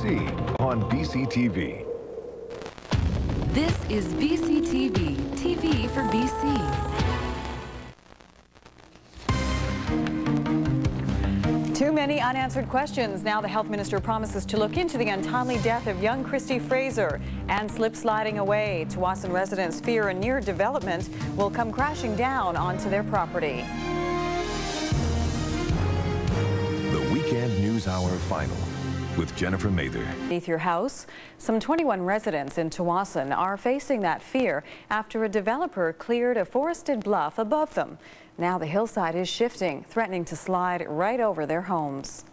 BC on BCTV. This is BCTV, TV for BC. Too many unanswered questions. Now the health minister promises to look into the untimely death of young Christy Fraser and slip sliding away. Tsawwassen residents fear a near development will come crashing down onto their property. The Weekend News Hour Final with Jennifer Mather. Beneath your house, some 21 residents in Tsawwassen are facing that fear after a developer cleared a forested bluff above them. Now the hillside is shifting, threatening to slide right over their homes.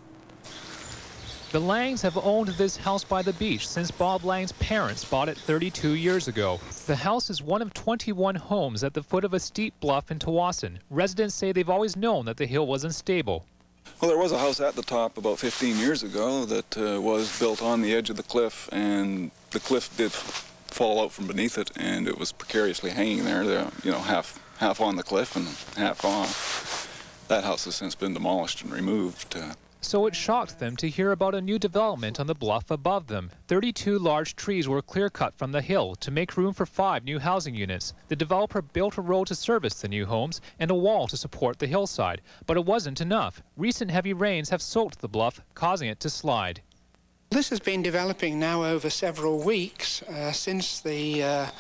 The Langs have owned this house by the beach since Bob Lang's parents bought it 32 years ago. The house is one of 21 homes at the foot of a steep bluff in Tsawwassen. Residents say they've always known that the hill was unstable. Well, there was a house at the top about 15 years ago that was built on the edge of the cliff, and the cliff did fall out from beneath it, and it was precariously hanging there, you know, half on the cliff and half off. That house has since been demolished and removed. So it shocked them to hear about a new development on the bluff above them. 32 large trees were clear-cut from the hill to make room for 5 new housing units. The developer built a road to service the new homes and a wall to support the hillside, but it wasn't enough. Recent heavy rains have soaked the bluff, causing it to slide. This has been developing now over several weeks since the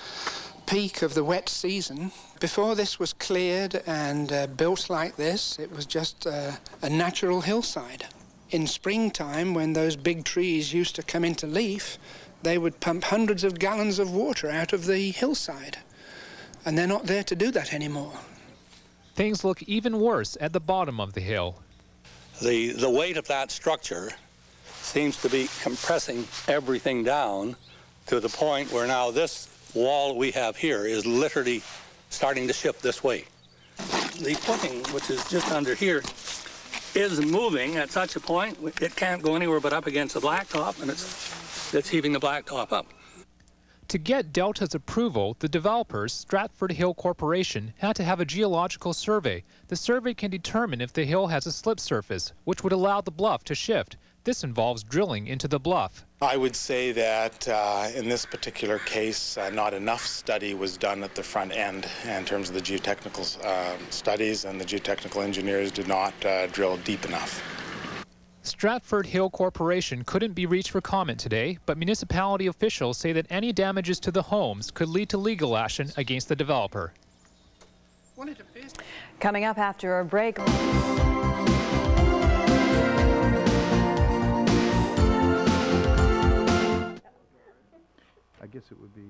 peak of the wet season. Before this was cleared and built like this, it was just a natural hillside. In springtime, when those big trees used to come into leaf, they would pump hundreds of gallons of water out of the hillside, and they're not there to do that anymore. Things look even worse at the bottom of the hill. The weight of that structure seems to be compressing everything down to the point where now this wall we have here is literally starting to shift this way. The footing, which is just under here, is moving at such a point it can't go anywhere but up against the blacktop, and it's heaving the blacktop up. To get Delta's approval, the developers, Stratford Hill Corporation, had to have a geological survey. The survey can determine if the hill has a slip surface, which would allow the bluff to shift. This involves drilling into the bluff. I would say that in this particular case, not enough study was done at the front end in terms of the geotechnical studies, and the geotechnical engineers did not drill deep enough. Stratford Hill Corporation couldn't be reached for comment today, but municipality officials say that any damages to the homes could lead to legal action against the developer. Coming up after a break. I guess it would be...